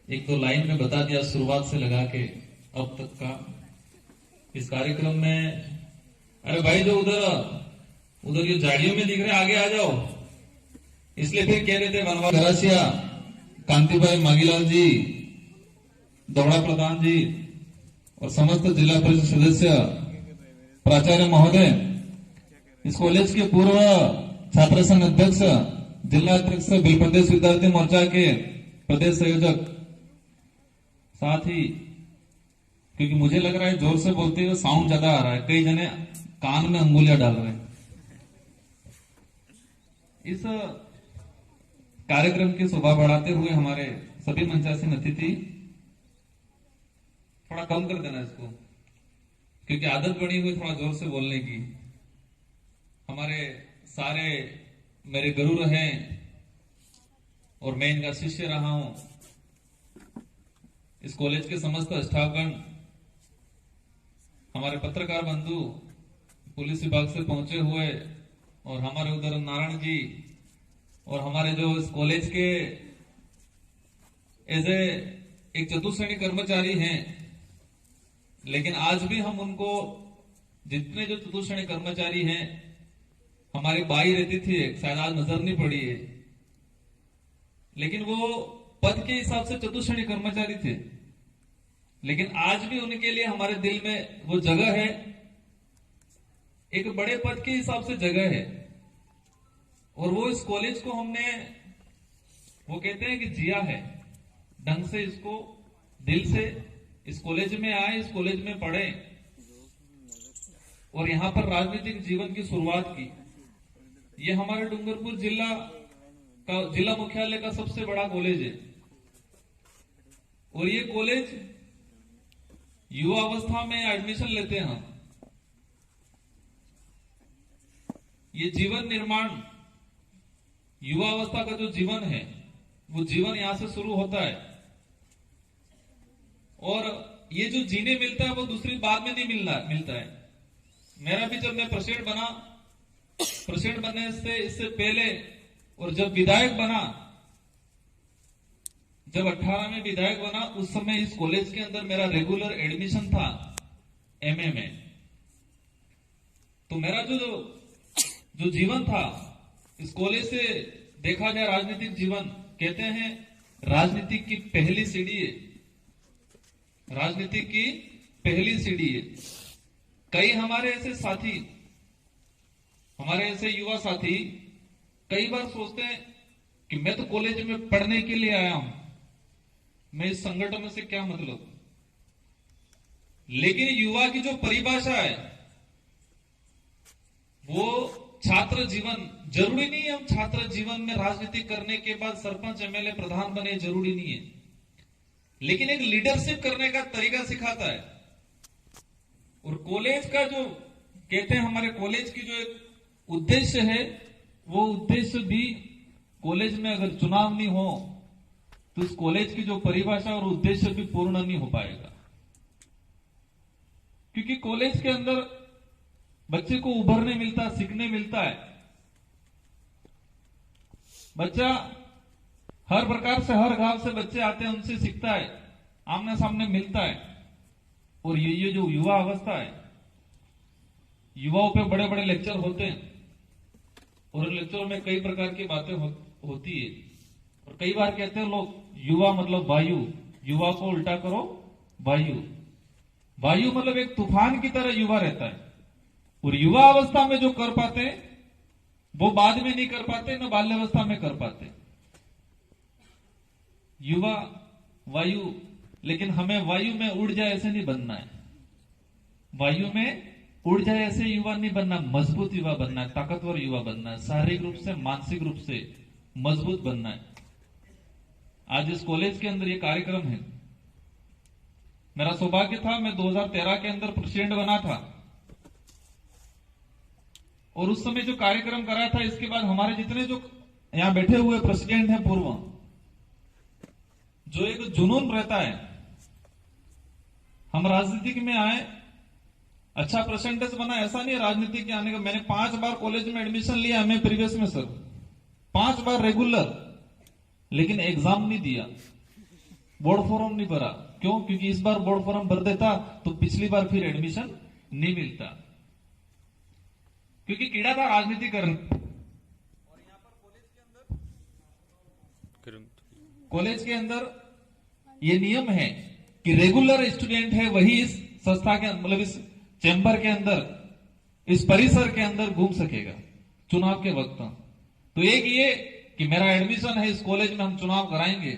एक तो लाइन में बता दिया शुरुआत से लगा के अब तक का। इस कार्यक्रम में अरे भाई जो उधर ये झाड़ियों में दिख रहे आगे आ जाओ, इसलिए फिर कह रहे थे वनवा गरासिया, कांतिभाई मागीलाल जी, दौड़ा प्रधान जी और समस्त जिला परिषद सदस्य, प्राचार्य महोदय, इस कॉलेज के पूर्व छात्र संघ अध्यक्ष, जिला अध्यक्ष, बिल प्रदेश विद्यार्थी मोर्चा के प्रदेश संयोजक, साथ ही क्योंकि मुझे लग रहा है जोर से बोलते हुए साउंड ज्यादा आ रहा है, कई जने कान में अंगुलियां डाल रहे हैं। इस कार्यक्रम की शोभा बढ़ाते हुए हमारे सभी मंचासीन अतिथि, थोड़ा कम कर देना इसको, क्योंकि आदत बनी हुई थोड़ा जोर से बोलने की। हमारे सारे मेरे गुरु रहे और मैं इनका शिष्य रहा हूं। इस कॉलेज के समस्त स्टाफगण, हमारे पत्रकार बंधु, पुलिस विभाग से पहुंचे हुए, और हमारे उधर नारायण जी, और हमारे जो इस कॉलेज के ऐसे एक चतुश्रेणी कर्मचारी हैं, लेकिन आज भी हम उनको, जितने जो चतुश्रेणी कर्मचारी हैं, हमारी बाई रहती थी, शायद आज नजर नहीं पड़ी है, लेकिन वो पद के हिसाब से चतुश्रेणी कर्मचारी थे, लेकिन आज भी उनके लिए हमारे दिल में वो जगह है, एक बड़े पद के हिसाब से जगह है। और वो इस कॉलेज को हमने, वो कहते हैं कि जिया है ढंग से, इसको दिल से इस कॉलेज में आए, इस कॉलेज में पढ़े और यहां पर राजनीतिक जीवन की शुरुआत की। ये हमारे डूंगरपुर जिला मुख्यालय का सबसे बड़ा कॉलेज है, और ये कॉलेज युवा अवस्था में एडमिशन लेते हैं हम। ये जीवन निर्माण, युवा अवस्था का जो जीवन है, वो जीवन यहां से शुरू होता है, और ये जो जीने मिलता है वो दूसरी बात में नहीं मिलता है। मेरा भी जब मैं प्रेसिडेंट बनने से इससे पहले, और जब विधायक बना, जब 18 में विधायक बना, उस समय इस कॉलेज के अंदर मेरा रेगुलर एडमिशन था एमए में। तो मेरा जो जीवन था इस कॉलेज से देखा जाए, राजनीतिक जीवन, कहते हैं राजनीतिक की पहली सीढ़ी है, राजनीतिक की पहली सीढ़ी है। कई हमारे ऐसे साथी, हमारे ऐसे युवा साथी कई बार सोचते हैं कि मैं तो कॉलेज में पढ़ने के लिए आया हूं, मैं इस संगठन से क्या मतलब। लेकिन युवा की जो परिभाषा है वो छात्र जीवन, जरूरी नहीं है हम छात्र जीवन में राजनीति करने के बाद सरपंच, एमएलए, प्रधान बने, जरूरी नहीं है, लेकिन एक लीडरशिप करने का तरीका सिखाता है। और कॉलेज का जो कहते हैं, हमारे कॉलेज की जो एक उद्देश्य है, वो उद्देश्य भी कॉलेज में अगर चुनाव नहीं हो तो उस कॉलेज की जो परिभाषा और उद्देश्य भी पूर्ण नहीं हो पाएगा। क्योंकि कॉलेज के अंदर बच्चे को उभरने मिलता है, सीखने मिलता है। बच्चा हर प्रकार से, हर गांव से बच्चे आते हैं, उनसे सीखता है, आमने सामने मिलता है। और ये जो युवा अवस्था है, युवाओं पे बड़े बड़े लेक्चर होते हैं, और उन लेक्चरों में कई प्रकार की बातें होती है। और कई बार कहते हैं लोग, युवा मतलब वायु, युवा को उल्टा करो वायु। वायु मतलब एक तूफान की तरह युवा रहता है, और युवा अवस्था में जो कर पाते हैं वो बाद में नहीं कर पाते, न बाल्यावस्था में कर पाते। युवा वायु, लेकिन हमें वायु में उड़ जाए ऐसे नहीं बनना है, वायु में उड़ जाए ऐसे युवा नहीं बनना, मजबूत युवा बनना है, ताकतवर युवा बनना है, शारीरिक रूप से, मानसिक रूप से मजबूत बनना है। आज इस कॉलेज के अंदर ये कार्यक्रम है। मेरा सौभाग्य था, मैं 2013 के अंदर प्रेसिडेंट बना था, और उस समय जो कार्यक्रम कराया था, इसके बाद हमारे जितने जो यहां बैठे हुए प्रेसिडेंट हैं पूर्व, जो एक जुनून रहता है, हम राजनीति में आए, अच्छा परसेंटेज बना, ऐसा नहीं है राजनीति के आने का। मैंने 5 बार कॉलेज में एडमिशन लिया, मैं प्रीवियस में सर 5 बार रेगुलर, लेकिन एग्जाम नहीं दिया। बोर्ड फॉर्म नहीं भरा। क्यों? क्योंकि इस बार बोर्ड फॉर्म भर देता तो पिछली बार फिर एडमिशन नहीं मिलता, क्योंकि कीड़ा था राजनीति करने। और यहां पर कॉलेज के अंदर ये नियम है कि रेगुलर स्टूडेंट है वही इस संस्था के मतलब इस चैम्बर के अंदर, इस परिसर के अंदर घूम सकेगा चुनाव के वक्त। तो एक ये कि मेरा एडमिशन है इस कॉलेज में, हम चुनाव कराएंगे,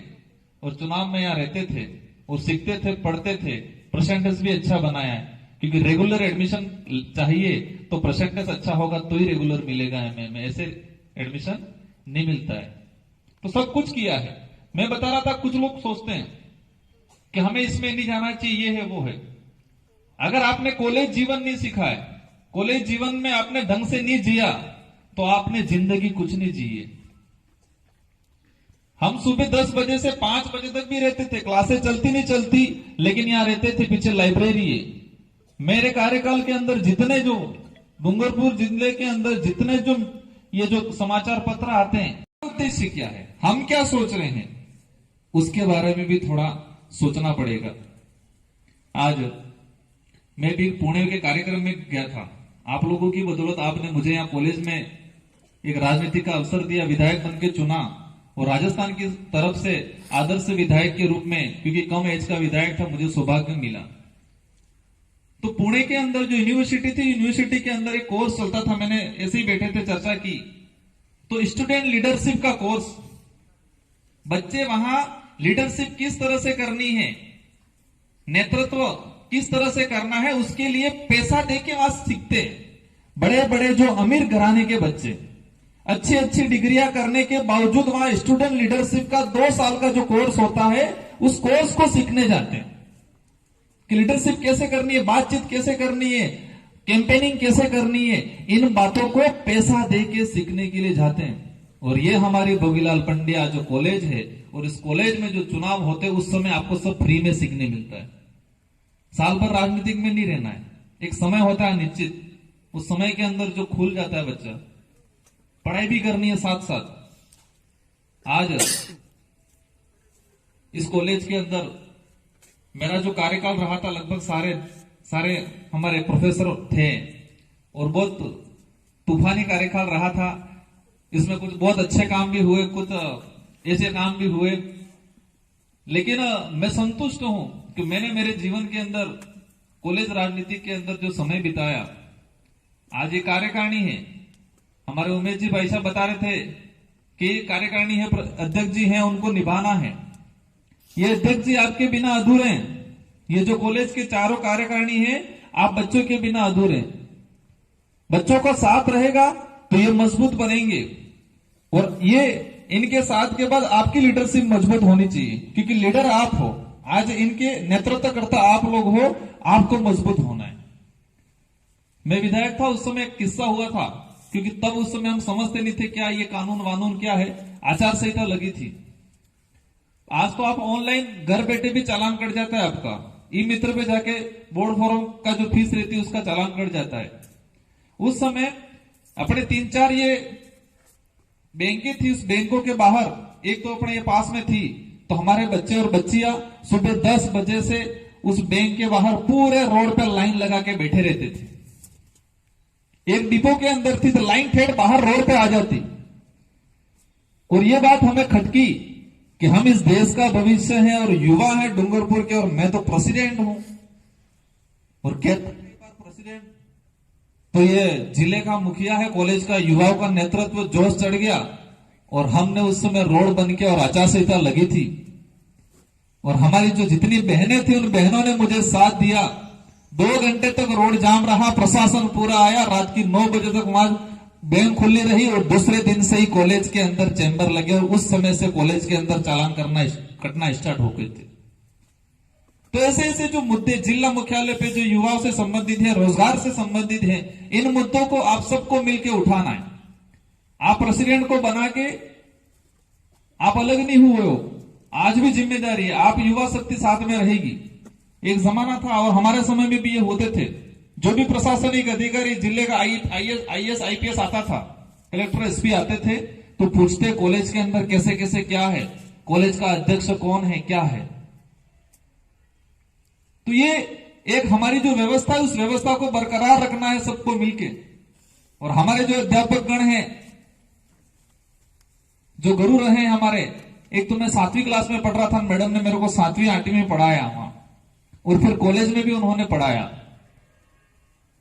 और चुनाव में यहाँ रहते थे और सीखते थे, पढ़ते थे, परसेंटेज भी अच्छा बनाया है, क्योंकि रेगुलर एडमिशन चाहिए तो परसेंटेज अच्छा होगा तो ही रेगुलर मिलेगा एमए में, ऐसे एडमिशन नहीं मिलता है। तो सब कुछ किया है। मैं बता रहा था, कुछ लोग सोचते हैं कि हमें इसमें नहीं जाना चाहिए, ये है वो है। अगर आपने कॉलेज जीवन नहीं सीखा है, कॉलेज जीवन में आपने ढंग से नहीं जिया, तो आपने जिंदगी कुछ नहीं जी है। हम सुबह 10 बजे से 5 बजे तक भी रहते थे, क्लासेस चलती नहीं चलती, लेकिन यहां रहते थे, पीछे लाइब्रेरी है। मेरे कार्यकाल के अंदर जितने जो डूंगरपुर जिले के अंदर जितने जो ये जो समाचार पत्र आते हैं, उद्देश्य क्या है, हम क्या सोच रहे हैं, उसके बारे में भी थोड़ा सोचना पड़ेगा। आज मैं भी पुणे के कार्यक्रम में गया था। आप लोगों की बदौलत आपने मुझे यहाँ कॉलेज में एक राजनीति का अवसर दिया, विधायक बन के चुना, और राजस्थान की तरफ से आदर्श विधायक के रूप में, क्योंकि कम एज का विधायक था, मुझे सौभाग्य मिला। तो पुणे के अंदर जो यूनिवर्सिटी थी, यूनिवर्सिटी के अंदर एक कोर्स चलता था, मैंने ऐसे ही बैठे थे, चर्चा की, तो स्टूडेंट लीडरशिप का कोर्स, बच्चे वहां लीडरशिप किस तरह से करनी है, नेतृत्व किस तरह से करना है, उसके लिए पैसा देके वहां सीखते। बड़े बड़े जो अमीर घराने के बच्चे अच्छी अच्छी डिग्रियां करने के बावजूद वहां स्टूडेंट लीडरशिप का 2 साल का जो कोर्स होता है, उस कोर्स को सीखने जाते हैं कि लीडरशिप कैसे करनी है, बातचीत कैसे करनी है, कैंपेनिंग कैसे करनी है। इन बातों को पैसा दे के सीखने के लिए जाते हैं। और ये हमारी भोगीलाल पंड्या जो कॉलेज है, और इस कॉलेज में जो चुनाव होते हैं, उस समय आपको सब फ्री में सीखने मिलता है। साल भर राजनीतिक में नहीं रहना है, एक समय होता है निश्चित, उस समय के अंदर जो खुल जाता है बच्चा, पढ़ाई भी करनी है साथ साथ। आज इस कॉलेज के अंदर मेरा जो कार्यकाल रहा था, लगभग सारे हमारे प्रोफेसर थे, और बहुत तूफानी कार्यकाल रहा था। इसमें कुछ बहुत अच्छे काम भी हुए, कुछ ऐसे काम भी हुए, लेकिन मैं संतुष्ट हूं कि मैंने मेरे जीवन के अंदर कॉलेज राजनीति के अंदर जो समय बिताया। आज ये कार्यकारिणी है, हमारे उमेश जी भाई साहब बता रहे थे कि कार्यकारिणी है, अध्यक्ष जी हैं, उनको निभाना है। ये अध्यक्ष जी आपके बिना अधूरे हैं। ये जो कॉलेज के चारों कार्यकारिणी है, आप बच्चों के बिना अधूरे हैं। बच्चों का साथ रहेगा तो ये मजबूत बनेंगे, और ये इनके साथ के बाद आपकी लीडरशिप मजबूत होनी चाहिए, क्योंकि लीडर आप हो। आज इनके नेतृत्व करता आप लोग हो, आपको मजबूत होना है। मैं विधायक था, उस समय एक किस्सा हुआ था, क्योंकि तब उस समय हम समझते नहीं थे क्या ये कानून वानून क्या है, आचार संहिता लगी थी। आज तो आप ऑनलाइन घर बैठे भी चालान कट जाता है आपका, ई मित्र पे जाके बोर्ड फॉर्म का जो फीस रहती है उसका चालान कट जाता है। उस समय अपने 3-4 ये बैंकें थी, उस बैंकों के बाहर एक तो अपने ये पास में थी, तो हमारे बच्चे और बच्चियां सुबह 10 बजे से उस बैंक के बाहर पूरे रोड पर लाइन लगा के बैठे रहते थे। एक डिपो के अंदर थी तो लाइन ठेठ बाहर रोड पे आ जाती। और ये बात हमें खटकी कि हम इस देश का भविष्य है और युवा है डूंगरपुर के, और मैं तो प्रेसिडेंट हूं। और क्या प्रेसिडेंट, तो ये जिले का मुखिया है, कॉलेज का युवाओं का नेतृत्व, जोश चढ़ गया। और हमने उस समय रोड बन के और आचार संहिता लगी थी, और हमारी जो जितनी बहनें थी उन बहनों ने मुझे साथ दिया। 2 घंटे तक रोड जाम रहा, प्रशासन पूरा आया, रात की 9 बजे तक वहां बैंक खुली रही, और दूसरे दिन से ही कॉलेज के अंदर चैम्बर लगे, और उस समय से कॉलेज के अंदर चालान कटना स्टार्ट हो गए थे। तो ऐसे ऐसे जो मुद्दे जिला मुख्यालय पे जो युवाओं से संबंधित है, रोजगार से संबंधित है, इन मुद्दों को आप सबको मिलकर उठाना है। आप प्रेसिडेंट को बना के आप अलग नहीं हुए हो, आज भी जिम्मेदारी है, आप युवा शक्ति साथ में रहेगी। एक जमाना था, और हमारे समय में भी ये होते थे, जो भी प्रशासनिक अधिकारी जिले का आईएएस आईपीएस आता था, कलेक्टर एसपी आते थे, तो पूछते कॉलेज के अंदर कैसे कैसे क्या है, कॉलेज का अध्यक्ष कौन है क्या है। तो ये एक हमारी जो व्यवस्था है उस व्यवस्था को बरकरार रखना है सबको मिलके। और हमारे जो अध्यापक गण हैं, जो गुरु रहे हैं हमारे, एक तो मैं 7वीं क्लास में पढ़ रहा था, मैडम ने मेरे को 7वीं 8वीं में पढ़ाया वहां, और फिर कॉलेज में भी उन्होंने पढ़ाया।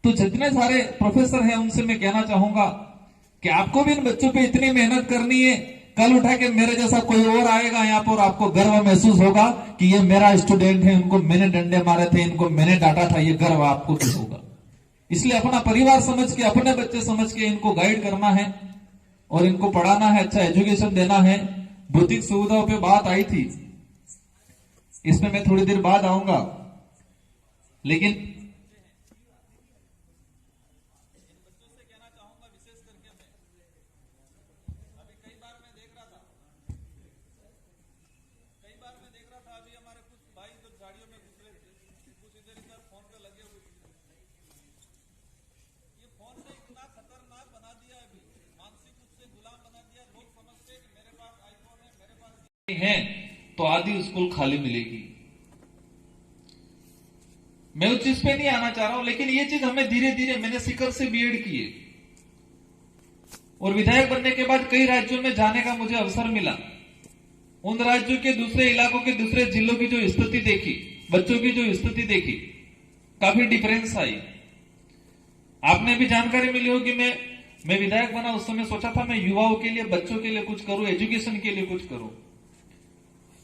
तो जितने सारे प्रोफेसर हैं उनसे मैं कहना चाहूंगा कि आपको भी इन बच्चों पे इतनी मेहनत करनी है, कल उठा के मेरे जैसा कोई और आएगा यहाँ पर, आपको गर्व महसूस होगा कि ये मेरा स्टूडेंट है, इनको मैंने डंडे मारे थे, इनको मैंने डांटा था, ये गर्व आपको भी होगा। इसलिए अपना परिवार समझ के, अपने बच्चे समझ के इनको गाइड करना है और इनको पढ़ाना है, अच्छा एजुकेशन देना है। भौतिक सुविधाओं पे बात आई थी, इसमें मैं थोड़ी देर बाद आऊंगा, लेकिन हैं तो आधी स्कूल खाली मिलेगी। मैं उस चीज पे नहीं आना चाह रहा हूं, लेकिन ये चीज हमें धीरे धीरे, मैंने सीकर से बीएड किए और विधायक बनने के बाद कई राज्यों में जाने का मुझे अवसर मिला। उन राज्यों के दूसरे इलाकों के दूसरे जिलों की जो स्थिति देखी, बच्चों की जो स्थिति देखी, काफी डिफरेंस आई। आपने भी जानकारी मिली होगी, मैं विधायक बना उस समय सोचा था मैं युवाओं के लिए, बच्चों के लिए कुछ करूं, एजुकेशन के लिए कुछ करूं।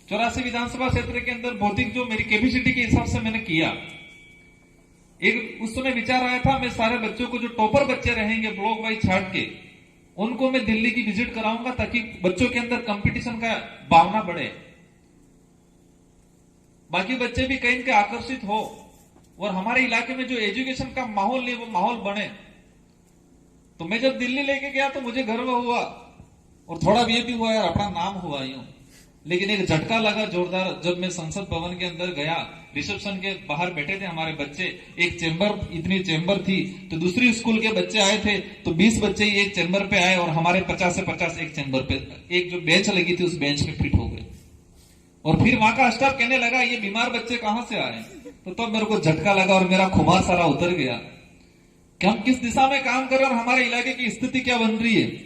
84 विधानसभा क्षेत्र के अंदर भौतिक जो मेरी कैपेसिटी के हिसाब से मैंने किया। एक उस समय विचार आया था, मैं सारे बच्चों को, जो टॉपर बच्चे रहेंगे ब्लॉक वाइज छाट के, उनको मैं दिल्ली की विजिट कराऊंगा ताकि बच्चों के अंदर कंपटीशन का भावना बढ़े, बाकी बच्चे भी कहीं के आकर्षित हो और हमारे इलाके में जो एजुकेशन का माहौल नहीं वो माहौल बने। तो मैं जब दिल्ली लेके गया तो मुझे गर्व हुआ और थोड़ा ये भी हुआ यार, अपना नाम हुआ यूं। लेकिन एक झटका लगा जोरदार, जब मैं संसद भवन के अंदर गया, रिसेप्शन के बाहर बैठे थे हमारे बच्चे, एक चेंबर, इतनी चेंबर थी, तो दूसरी स्कूल के बच्चे आए थे, तो 20 बच्चे ही एक चेंबर पे आए और हमारे 50 से 50 एक चेंबर पे, एक जो बेंच लगी थी उस बेंच में फिट हो गए। और फिर वहां का स्टाफ कहने लगा ये बीमार बच्चे कहां से आए, तो तब मेरे को झटका लगा और मेरा खुमार सारा उतर गया कि हम किस दिशा में काम कर रहे हैं और हमारे इलाके की स्थिति क्या बन रही है।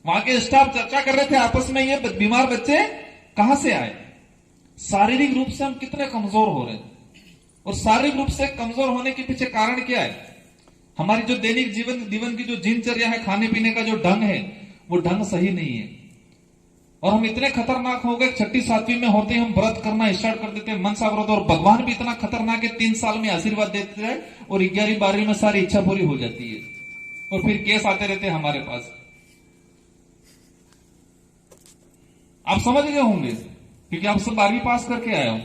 वहां के स्टाफ चर्चा कर रहे थे आपस में, ये बीमार बच्चे कहां से आए, शारीरिक रूप से हम कितने कमजोर हो रहे हैं, और शारीरिक रूप से कमजोर होने के पीछे कारण क्या है। हमारी जो दैनिक जीवन की जो दिनचर्या है, खाने पीने का जो ढंग है, वो ढंग सही नहीं है। और हम इतने खतरनाक हो गए, 6ठी 7वीं में होते हम व्रत करना स्टार्ट कर देते हैं, मनसा व्रत, और भगवान भी इतना खतरनाक है, 3 साल में आशीर्वाद देते हैं और 11वीं 12वीं में सारी इच्छा पूरी हो जाती है, और फिर केस आते रहते हैं हमारे पास। आप समझ गए होंगे क्योंकि आप सब 12वीं पास करके आए हो।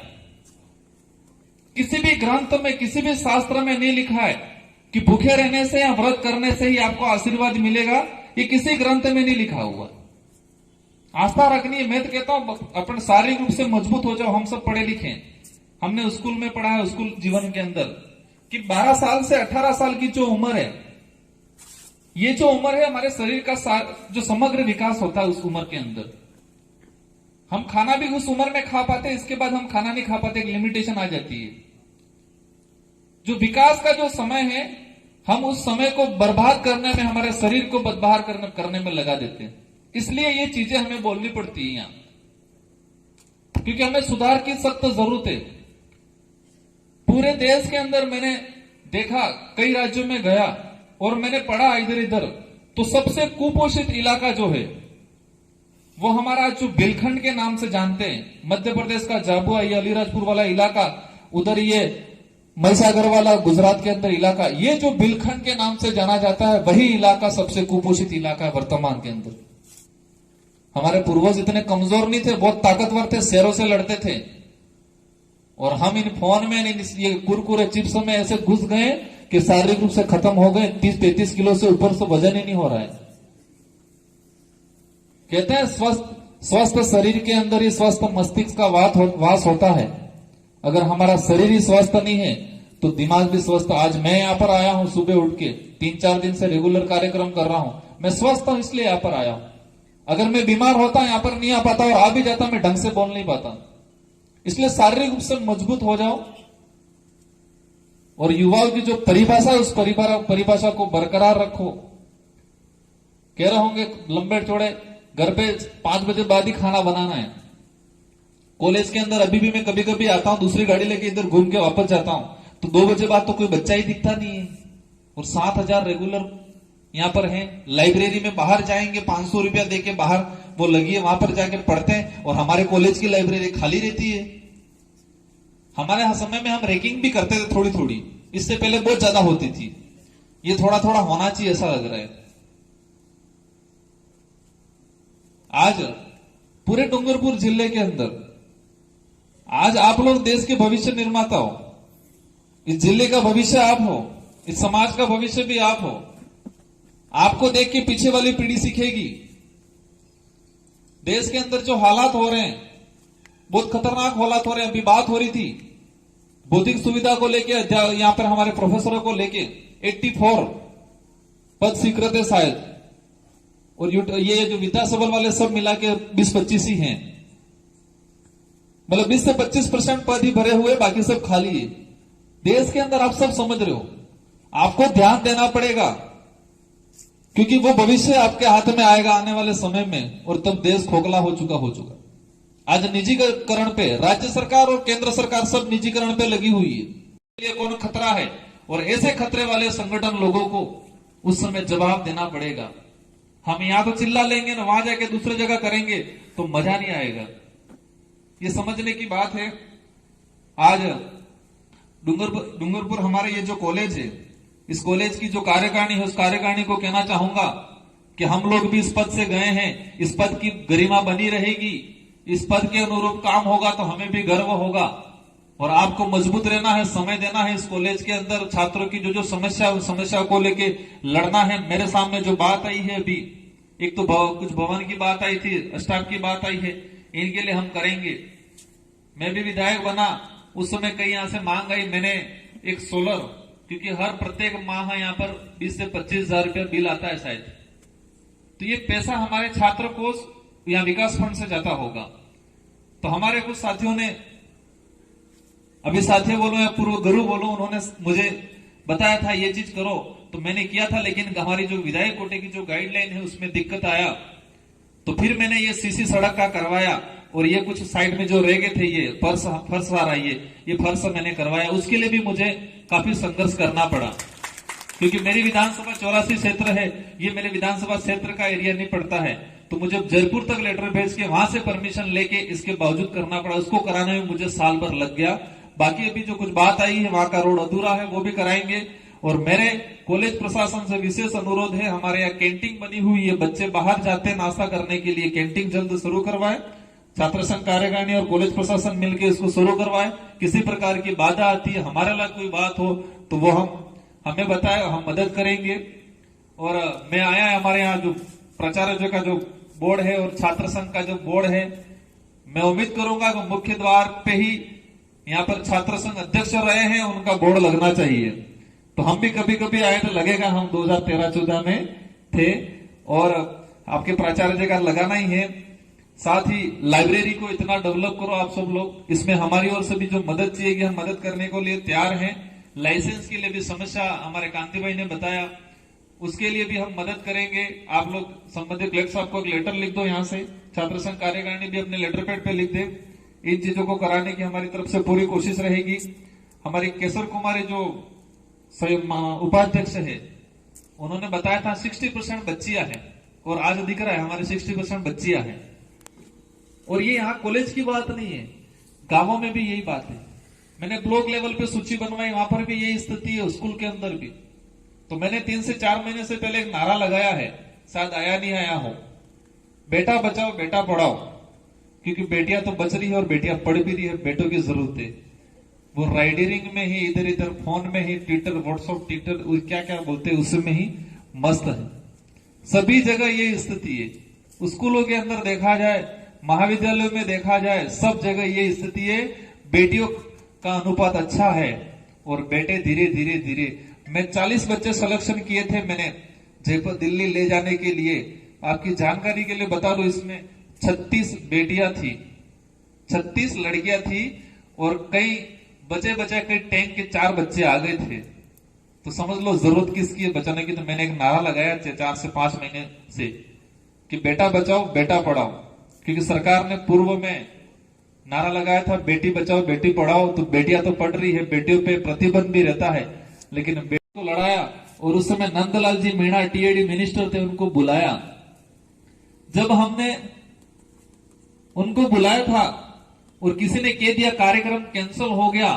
किसी भी ग्रंथ में, किसी भी शास्त्र में नहीं लिखा है कि भूखे रहने से या व्रत करने से ही आपको आशीर्वाद मिलेगा, ये किसी ग्रंथ में नहीं लिखा हुआ। आस्था रखनी है। मैं तो कहता हूं अपन शारीरिक रूप से मजबूत हो जाओ। हम सब पढ़े लिखे हैं, हमने स्कूल में पढ़ा है, स्कूल जीवन के अंदर कि 12 साल से 18 साल की जो उम्र है, ये जो उम्र है हमारे शरीर का जो समग्र विकास होता है उस उम्र के अंदर। हम खाना भी उस उम्र में खा पाते हैं, इसके बाद हम खाना नहीं खा पाते, एक लिमिटेशन आ जाती है। जो विकास का जो समय है, हम उस समय को बर्बाद करने में, हमारे शरीर को बदबहार करने में लगा देते हैं। इसलिए ये चीजें हमें बोलनी पड़ती है यहां, क्योंकि हमें सुधार की सख्त जरूरत है। पूरे देश के अंदर मैंने देखा, कई राज्यों में गया और मैंने पढ़ा इधर इधर, तो सबसे कुपोषित इलाका जो है वो हमारा जो बिलखंड के नाम से जानते हैं, मध्य प्रदेश का झाबुआ, ये अलीराजपुर वाला इलाका, उधर ये महिसागर वाला गुजरात के अंदर इलाका, ये जो बिलखंड के नाम से जाना जाता है, वही इलाका सबसे कुपोषित इलाका है वर्तमान के अंदर। हमारे पूर्वज इतने कमजोर नहीं थे, बहुत ताकतवर थे, शेरों से लड़ते थे, और हम इन फोन में, ये कुरकुरे चिप्स में ऐसे घुस गए कि शारीरिक रूप से खत्म हो गए। 30-33 किलो से ऊपर से वजन ही नहीं हो रहा है। कहते हैं स्वस्थ शरीर के अंदर ही स्वस्थ मस्तिष्क का वास होता है। अगर हमारा शरीर ही स्वस्थ नहीं है तो दिमाग भी स्वस्थ। आज मैं यहां पर आया हूं, सुबह उठ के 3-4 दिन से रेगुलर कार्यक्रम कर रहा हूं, मैं स्वस्थ हूं इसलिए यहां पर आया हूं। अगर मैं बीमार होता, यहां पर नहीं आ पाता, और आ भी जाता, मैं ढंग से बोल नहीं पाता। इसलिए शारीरिक रूप से मजबूत हो जाओ, और युवाओं की जो परिभाषा है उस परिभाषा को बरकरार रखो। कह रहे होंगे लंबे चौड़े घर पे 5 बजे बाद ही खाना बनाना है। कॉलेज के अंदर अभी भी मैं कभी कभी आता हूं, दूसरी गाड़ी लेके इधर घूम के वापस जाता हूं, तो 2 बजे बाद तो कोई बच्चा ही दिखता नहीं है। और 7,000 रेगुलर यहां पर हैं। लाइब्रेरी में बाहर जाएंगे 500 रुपया देके बाहर वो लगी है, वहां पर जाकर पढ़ते हैं, और हमारे कॉलेज की लाइब्रेरी खाली रहती है। हमारे समय में हम रैंकिंग भी करते थे थोड़ी थोड़ी, इससे पहले बहुत ज्यादा होती थी। ये थोड़ा थोड़ा होना चाहिए ऐसा लग रहा है। आज पूरे डूंगरपुर जिले के अंदर आज आप लोग देश के भविष्य निर्माता हो। इस जिले का भविष्य आप हो, इस समाज का भविष्य भी आप हो। आपको देख के पीछे वाली पीढ़ी सीखेगी। देश के अंदर जो हालात हो रहे हैं बहुत खतरनाक हालात हो रहे हैं। अभी बात हो रही थी भौतिक सुविधा को लेके, यहां पर हमारे प्रोफेसरों को लेके 84 पद स्वीकृत है शायद, और ये जो विद्या सबल वाले सब मिला के 20-25 ही हैं। मतलब 20 से 25% पद ही भरे हुए, बाकी सब खाली है। देश के अंदर आप सब समझ रहे हो, आपको ध्यान देना पड़ेगा, क्योंकि वो भविष्य आपके हाथ में आएगा आने वाले समय में, और तब देश खोखला हो चुका। आज निजीकरण पे राज्य सरकार और केंद्र सरकार सब निजीकरण पे लगी हुई है। ये कौन खतरा है, और ऐसे खतरे वाले संगठन लोगों को उस समय जवाब देना पड़ेगा। हम यहां तो चिल्ला लेंगे ना, वहां जाके दूसरी जगह करेंगे तो मजा नहीं आएगा। ये समझने की बात है। आज डूंगरपुर हमारे ये जो कॉलेज है, इस कॉलेज की जो कार्यकारिणी है, उस कार्यकारिणी को कहना चाहूंगा कि हम लोग भी इस पद से गए हैं। इस पद की गरिमा बनी रहेगी, इस पद के अनुरूप काम होगा तो हमें भी गर्व होगा। और आपको मजबूत रहना है, समय देना है। इस कॉलेज के अंदर छात्रों की जो समस्या को लेके लड़ना है। मेरे सामने जो बात आई है अभी, एक तो कुछ भवन की बात आई थी, स्टाफ की बात आई है, इनके लिए हम करेंगे। मैं भी विधायक बना उस समय कई यहां से मांग आई, मैंने एक सोलर, क्योंकि हर प्रत्येक माह यहां पर 20 से 25,000 रुपया बिल आता है शायद, तो ये पैसा हमारे छात्र कोष या विकास फंड से जाता होगा। तो हमारे कुछ साथियों ने, अभी साथी बोलो या पूर्व गुरु बोलो, उन्होंने मुझे बताया था ये चीज करो, तो मैंने किया था। लेकिन हमारी जो विधायक कोटे की जो गाइडलाइन है उसमें दिक्कत आया, तो फिर मैंने ये सीसी सड़क का करवाया, और ये कुछ साइड में जो रह गए थे ये फर्श आ रहा है, ये फर्श मैंने करवाया। उसके लिए भी मुझे काफी संघर्ष करना पड़ा, क्योंकि मेरी विधानसभा 84 क्षेत्र है, ये मेरे विधानसभा क्षेत्र का एरिया नहीं पड़ता है। तो मुझे जयपुर तक लेटर भेज के वहां से परमिशन लेके इसके बावजूद करना पड़ा। उसको कराने में मुझे साल भर लग गया। बाकी अभी जो कुछ बात आई है, वहां का रोड अधूरा है, वो भी कराएंगे। और मेरे कॉलेज प्रशासन से विशेष अनुरोध है, हमारे यहाँ कैंटीन बनी हुई है, बच्चे बाहर जाते हैं नाश्ता करने के लिए, कैंटीन जल्द शुरू करवाए। छात्र संघ कार्यकारिणी और कॉलेज प्रशासन मिलकर इसको शुरू करवाए। किसी प्रकार की बाधा आती है, हमारे लिए कोई बात हो तो वो हमें बताए, हम मदद करेंगे। और मैं आया है, हमारे यहाँ जो प्राचार्य का जो बोर्ड है और छात्र संघ का जो बोर्ड है, मैं उम्मीद करूंगा कि मुख्य द्वार पे ही यहाँ पर छात्र संघ अध्यक्ष रहे हैं, उनका बोर्ड लगना चाहिए। तो हम भी कभी कभी आए तो लगेगा, हम 2013-14 में थे, और आपके प्राचार्य जी का लगाना ही है। साथ ही लाइब्रेरी को इतना डेवलप करो आप सब लोग। इसमें हमारी ओर से भी जो मदद चाहिए हम मदद करने को लिए तैयार हैं। लाइसेंस के लिए भी समस्या हमारे कांति भाई ने बताया, उसके लिए भी हम मदद करेंगे। आप लोग संबंधित कलेक्टर साहब को एक लेटर लिख दो, यहाँ से छात्र संघ कार्यकारिणी भी अपने लेटर पैड पे लिख दे। इन चीजों को कराने की हमारी तरफ से पूरी कोशिश रहेगी। हमारी केशर कुमारी जो उपाध्यक्ष है, उन्होंने बताया था 60% बच्चियां हैं, और आज दिख रहा है हमारे 60% बच्चियां हैं। और ये यहाँ कॉलेज की बात नहीं है, गांवों में भी यही बात है। मैंने ब्लॉक लेवल पे सूची बनवाई, वहां पर भी यही स्थिति है, स्कूल के अंदर भी। तो मैंने 3 से 4 महीने से पहले एक नारा लगाया है, शायद आया नहीं आया हो, बेटा बचाओ बेटा पढ़ाओ। क्योंकि बेटियां तो बच रही है और बेटियां पढ़ भी रही है, बेटों की जरूरत है। वो राइडरिंग में ही, इधर इधर फोन में ही, ट्विटर व्हाट्सएप ट्विटर क्या क्या बोलते हैं उसमें ही मस्त है। सभी जगह ये स्थिति है। स्कूलों के अंदर देखा जाए, महाविद्यालयों में देखा जाए, सब जगह ये स्थिति है। बेटियों का अनुपात अच्छा है और बेटे धीरे धीरे धीरे। मैं 40 बच्चे सिलेक्शन किए थे मैंने जयपुर दिल्ली ले जाने के लिए। आपकी जानकारी के लिए बता दो, इसमें 36 बेटियां थी, 36 लड़कियां थी, और कई बचे बचे के टैंक के 4 बच्चे आ गए थे, तो समझ लो जरूरत किसकी है बचाने की। तो मैंने एक नारा लगाया 4 से 5 महीने से कि बेटा बचाओ बेटा पढ़ाओ, क्योंकि सरकार ने पूर्व में नारा लगाया था बेटी बचाओ बेटी पढ़ाओ, तो बेटियां तो पढ़ रही है, बेटियों पे प्रतिबंध भी रहता है, लेकिन बेटी को लड़ाया। और उस समय नंदलाल जी मीणा टीएडी मिनिस्टर थे, उनको बुलाया। जब हमने उनको बुलाया था और किसी ने कह दिया कार्यक्रम कैंसिल हो गया,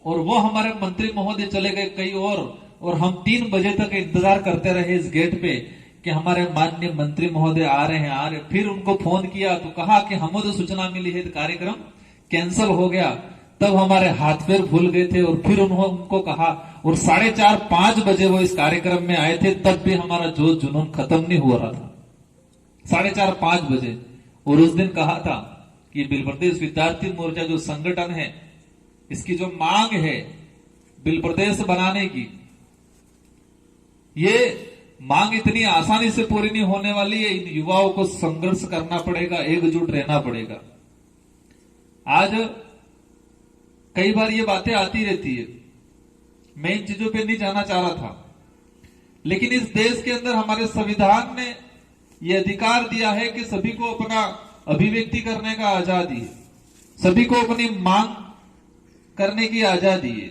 और वो हमारे मंत्री महोदय चले गए कहीं और हम 3 बजे तक इंतजार करते रहे इस गेट पे कि हमारे माननीय मंत्री महोदय आ रहे हैं। फिर उनको फोन किया तो कहा कि हमें तो सूचना मिली है कार्यक्रम कैंसिल हो गया। तब हमारे हाथ पैर फूल गए थे और फिर उन्होंने उनको कहा, और 4:30-5 बजे वो इस कार्यक्रम में आए थे, तब भी हमारा जोश जुनून खत्म नहीं हो रहा था। 4:30-5 बजे। और उस दिन कहा था कि बिल प्रदेश विद्यार्थी मोर्चा जो संगठन है, इसकी जो मांग है बिल प्रदेश बनाने की, ये मांग इतनी आसानी से पूरी नहीं होने वाली है। इन युवाओं को संघर्ष करना पड़ेगा, एकजुट रहना पड़ेगा। आज कई बार ये बातें आती रहती है, मैं इन चीजों पे नहीं जाना चाह रहा था, लेकिन इस देश के अंदर हमारे संविधान ने ये अधिकार दिया है कि सभी को अपना अभिव्यक्ति करने का आजादी है, सभी को अपनी मांग करने की आजादी है।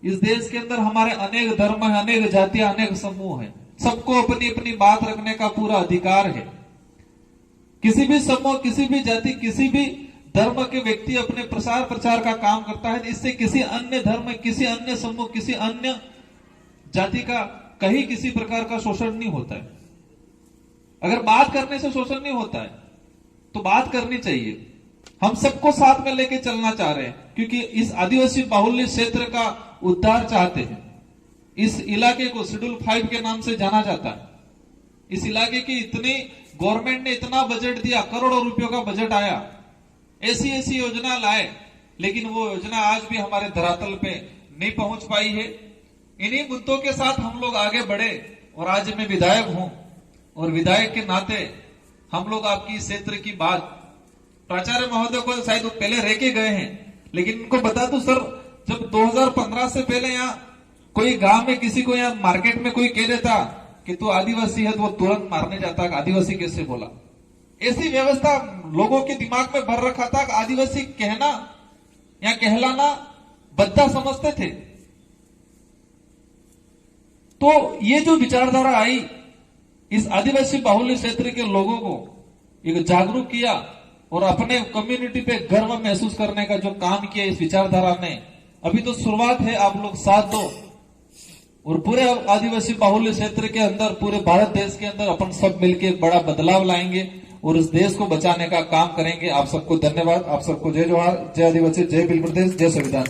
इस देश के अंदर हमारे अनेक धर्म है, अनेक जातियां, अनेक समूह है, सबको अपनी अपनी बात रखने का पूरा अधिकार है। किसी भी समूह, किसी भी जाति, किसी भी धर्म के व्यक्ति अपने प्रसार प्रचार का काम करता है, इससे किसी अन्य धर्म, किसी अन्य समूह, किसी अन्य जाति का कहीं किसी प्रकार का शोषण नहीं होता है। अगर बात करने से शोषण नहीं होता है तो बात करनी चाहिए। हम सबको साथ में लेके चलना चाह रहे हैं, क्योंकि इस आदिवासी बाहुल्य क्षेत्र का उद्धार चाहते हैं। इस इलाके को शेड्यूल 5 के नाम से जाना जाता है। इस इलाके की इतनी गवर्नमेंट ने इतना बजट दिया, करोड़ों रुपयों का बजट आया, ऐसी योजना लाए, लेकिन वो योजना आज भी हमारे धरातल पे नहीं पहुंच पाई है। इन्हीं मुद्दों के साथ हम लोग आगे बढ़े, और आज मैं विधायक हूं, और विधायक के नाते हम लोग आपकी क्षेत्र की बात, प्राचार्य महोदय को शायद वो पहले रह के गए हैं, लेकिन उनको बता दूं सर, जब 2015 से पहले यहाँ कोई गांव में किसी को, यहाँ मार्केट में कोई कह देता कि तू आदिवासी है, तो वो तुरंत मारने जाता। आदिवासी कैसे बोला? ऐसी व्यवस्था लोगों के दिमाग में भर रखा था कि आदिवासी कहना या कहलाना बद्दा समझते थे। तो ये जो विचारधारा आई, इस आदिवासी बाहुल्य क्षेत्र के लोगों को एक जागरूक किया और अपने कम्युनिटी पे गर्व महसूस करने का जो काम किया इस विचारधारा ने, अभी तो शुरुआत है, आप लोग साथ दो और पूरे आदिवासी बाहुल्य क्षेत्र के अंदर, पूरे भारत देश के अंदर अपन सब मिलकर एक बड़ा बदलाव लाएंगे और इस देश को बचाने का काम करेंगे। आप सबको धन्यवाद। आप सबको जय जोहार, जय आदिवासी, जय बिल प्रदेश, जय संविधान।